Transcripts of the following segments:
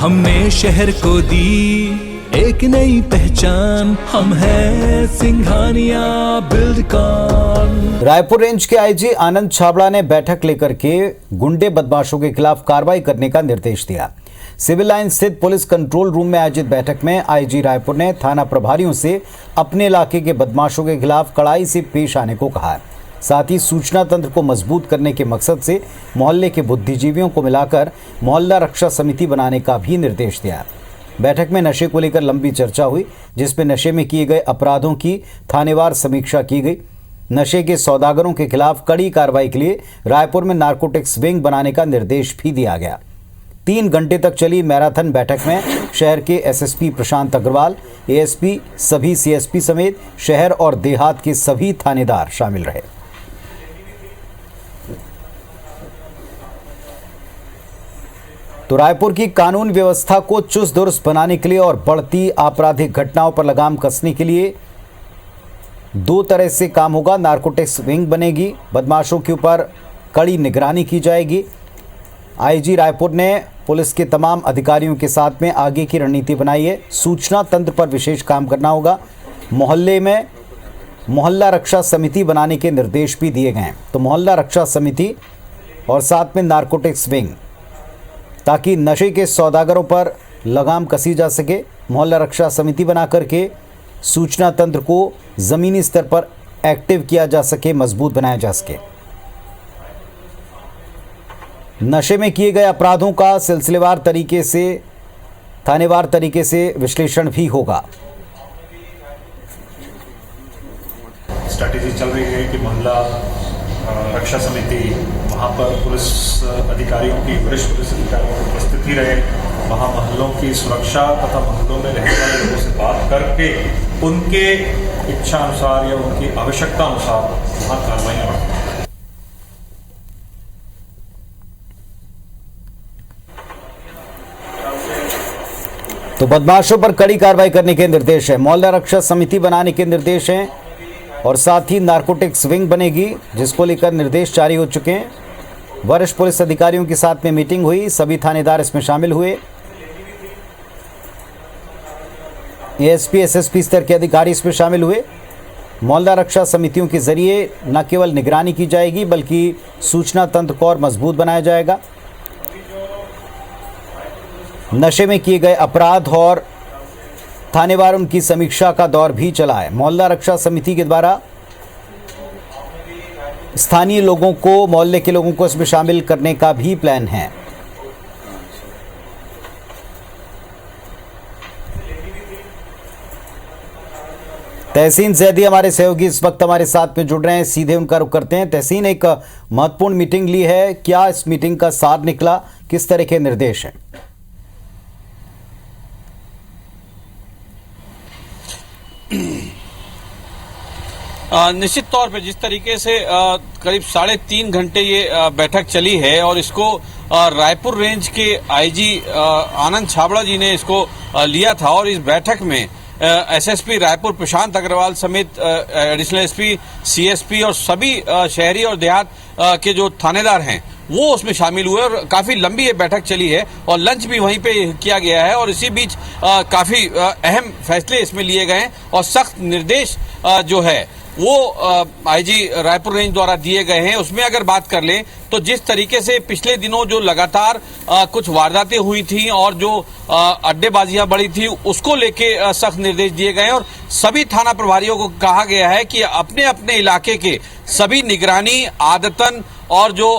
हमने शहर को दी एक नई पहचान, हम हैं सिंघानिया बिल्डकॉन। रायपुर रेंज के आईजी आनंद छाबड़ा ने बैठक लेकर के गुंडे बदमाशों के खिलाफ कार्रवाई करने का निर्देश दिया। सिविल लाइन स्थित पुलिस कंट्रोल रूम में आयोजित बैठक में आईजी रायपुर ने थाना प्रभारियों से अपने इलाके के बदमाशों के खिलाफ कड़ाई से पेश आने को कहा। साथ ही सूचना तंत्र को मजबूत करने के मकसद से मोहल्ले के बुद्धिजीवियों को मिलाकर मोहल्ला रक्षा समिति बनाने का भी निर्देश दिया। बैठक में नशे को लेकर लंबी चर्चा हुई, जिसमें नशे में किए गए अपराधों की थानेवार समीक्षा की गई। नशे के सौदागरों के खिलाफ कड़ी कार्रवाई के लिए रायपुर में नारकोटिक्स विंग बनाने का निर्देश भी दिया गया। 3 घंटे तक चली मैराथन बैठक में शहर के एसएसपी प्रशांत अग्रवाल, एएसपी, सभी सीएसपी समेत शहर और देहात के सभी थानेदार शामिल रहे। तो रायपुर की कानून व्यवस्था को चुस्त दुरुस्त बनाने के लिए और बढ़ती आपराधिक घटनाओं पर लगाम कसने के लिए 2 तरह से काम होगा। नारकोटिक्स विंग बनेगी, बदमाशों के ऊपर कड़ी निगरानी की जाएगी। आईजी रायपुर ने पुलिस के तमाम अधिकारियों के साथ में आगे की रणनीति बनाई है। सूचना तंत्र पर विशेष काम करना होगा। मोहल्ले में मोहल्ला रक्षा समिति बनाने के निर्देश भी दिए गए हैं। तो मोहल्ला रक्षा समिति और साथ में नारकोटिक्स विंग, ताकि नशे के सौदागरों पर लगाम कसी जा सके। मोहल्ला रक्षा समिति बना करके सूचना तंत्र को ज़मीनी स्तर पर एक्टिव किया जा सके, मजबूत बनाया जा सके। नशे में किए गए अपराधों का सिलसिलेवार तरीके से, थानेवार तरीके से विश्लेषण भी होगा। स्ट्रैटेजी चल रही है कि मोहल्ला रक्षा समिति, वहाँ पर पुलिस अधिकारियों की, वरिष्ठ पुलिस अधिकारियों की उपस्थिति रहे, वहाँ मोहल्लों की सुरक्षा तथा मोहल्लों में रहने वाले लोगों से बात करके उनके इच्छा अनुसार या उनकी आवश्यकता अनुसार वहाँ कार्रवाइयाँ हों। तो बदमाशों पर कड़ी कार्रवाई करने के निर्देश है। मोहल्ला रक्षा समिति बनाने के निर्देश हैं और साथ ही नारकोटिक्स विंग बनेगी, जिसको लेकर निर्देश जारी हो चुके हैं। वरिष्ठ पुलिस अधिकारियों के साथ में मीटिंग हुई, सभी थानेदार इसमें शामिल हुए। एएसपी, एसएसपी स्तर के अधिकारी इसमें शामिल हुए। मोहल्ला रक्षा समितियों के जरिए न केवल निगरानी की जाएगी, बल्कि सूचना तंत्र को और मजबूत बनाया जाएगा। नशे में किए गए अपराध और थानेवार उनकी समीक्षा का दौर भी चला है। मोहल्ला रक्षा समिति के द्वारा स्थानीय लोगों को, मोहल्ले के लोगों को इसमें शामिल करने का भी प्लान है। तहसीन जैदी हमारे सहयोगी इस वक्त हमारे साथ में जुड़ रहे हैं, सीधे उनका रुख करते हैं। तहसीन, एक महत्वपूर्ण मीटिंग ली है, क्या इस मीटिंग का सार निकला, किस तरह के निर्देश हैं? निश्चित तौर पे जिस तरीके से करीब 3.5 घंटे ये बैठक चली है और इसको रायपुर रेंज के आईजी आनंद छाबड़ा जी ने इसको लिया था और इस बैठक में एसएसपी रायपुर प्रशांत अग्रवाल समेत एडिशनल एसपी, सीएसपी और सभी शहरी और देहात के जो थानेदार हैं वो उसमें शामिल हुए और काफी लंबी ये बैठक चली है और लंच भी वहीं पे किया गया है और इसी बीच काफी अहम फैसले इसमें लिए गए हैं और सख्त निर्देश जो है वो आईजी रायपुर रेंज द्वारा दिए गए हैं। उसमें अगर बात कर लें तो जिस तरीके से पिछले दिनों जो लगातार कुछ वारदातें हुई थी और जो अड्डेबाजियां बढ़ी थी, उसको लेके सख्त निर्देश दिए गए हैं और सभी थाना प्रभारियों को कहा गया है कि अपने अपने इलाके के सभी निगरानी, आदतन और जो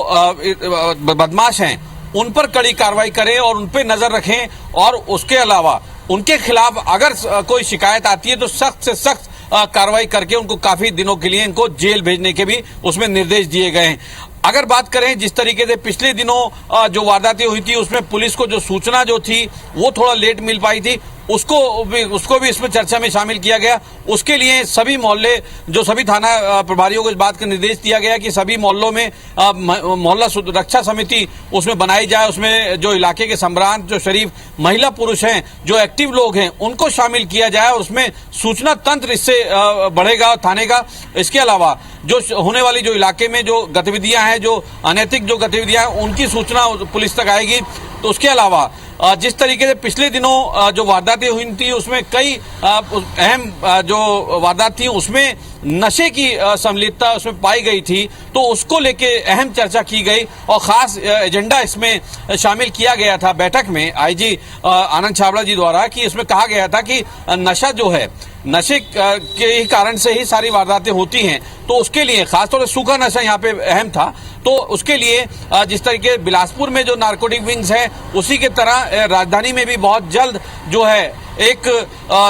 बदमाश हैं उन पर कड़ी कार्रवाई करें और उन पर नजर रखें और उसके अलावा उनके खिलाफ अगर कोई शिकायत आती है तो सख्त से सख्त कार्रवाई करके उनको काफी दिनों के लिए इनको जेल भेजने के भी उसमें निर्देश दिए गए हैं। अगर बात करें जिस तरीके से पिछले दिनों जो वारदातें हुई थी उसमें पुलिस को जो सूचना जो थी वो थोड़ा लेट मिल पाई थी, उसको भी इसमें चर्चा में शामिल किया गया। उसके लिए सभी मोहल्ले, जो सभी थाना प्रभारियों को इस बात का निर्देश दिया गया कि सभी मोहल्लों में मोहल्ला रक्षा समिति उसमें बनाई जाए। उसमें जो इलाके के सम्रांत, जो शरीफ महिला पुरुष हैं, जो एक्टिव लोग हैं, उनको शामिल किया जाए और उसमें सूचना तंत्र इससे बढ़ेगा थाने का। इसके अलावा जो होने वाली जो इलाके में जो गतिविधियां हैं, जो अनैतिक जो गतिविधियां हैं, उनकी सूचना पुलिस तक आएगी। तो उसके अलावा जिस तरीके से पिछले दिनों जो वारदातें हुई थी उसमें कई अहम जो वारदात थी उसमें नशे की संलिप्तता उसमें पाई गई थी, तो उसको लेके अहम चर्चा की गई और खास एजेंडा इसमें शामिल किया गया था बैठक में आईजी आनंद छाबड़ा जी द्वारा कि इसमें कहा गया था कि नशा जो है, नशे के ही कारण से ही सारी वारदातें होती हैं, तो उसके लिए खासतौर से सूखा नशा यहाँ पे अहम था। तो उसके लिए जिस तरीके बिलासपुर में जो नारकोटिक विंग्स है उसी के तरह राजधानी में भी बहुत जल्द जो है एक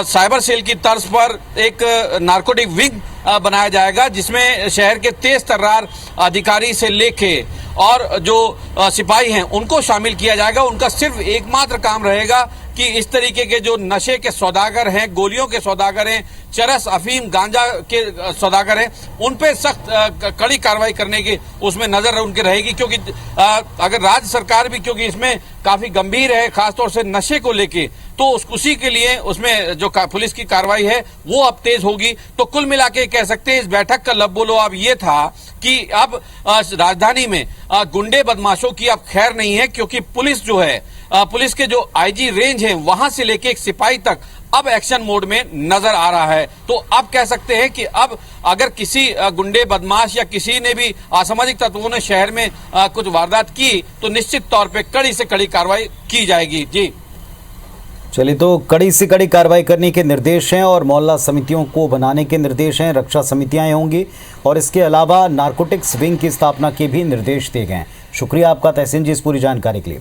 साइबर सेल की तर्ज पर एक नारकोटिक विंग बनाया जाएगा, जिसमें शहर के तेज तर्रार अधिकारी से लेके और जो सिपाही हैं उनको शामिल किया जाएगा। उनका सिर्फ एकमात्र काम रहेगा कि इस तरीके के जो नशे के सौदागर हैं, गोलियों के सौदागर हैं, चरस, अफीम, गांजा के सौदागर हैं, उन पे सख्त कड़ी कार्रवाई करने की उसमें नजर उनकी रहेगी। क्योंकि अगर राज्य सरकार भी क्योंकि इसमें काफी गंभीर है खासतौर से नशे को लेके, तो उसी के लिए उसमें जो पुलिस की कार्रवाई है वो अब तेज होगी। तो कुल मिला के कह सकते हैं इस बैठक का लबोलो अब ये था कि अब राजधानी में गुंडे बदमाशों की अब खैर नहीं है, क्योंकि पुलिस जो है, पुलिस के जो आईजी रेंज है वहां से लेके एक सिपाही तक अब एक्शन मोड में नजर आ रहा है। तो अब कह सकते हैं कि अब अगर किसी गुंडे बदमाश या किसी ने भी असामाजिक तत्वों ने शहर में कुछ वारदात की तो निश्चित तौर पे कड़ी से कड़ी कार्रवाई की जाएगी। जी चलिए, तो कड़ी से कड़ी कार्रवाई करने के निर्देश हैं और मोहल्ला समितियों को बनाने के निर्देश हैं, रक्षा समितियां होंगी और इसके अलावा नारकोटिक्स विंग की स्थापना के भी निर्देश दिए गए हैं। शुक्रिया आपका तहसीन जी इस पूरी जानकारी के लिए।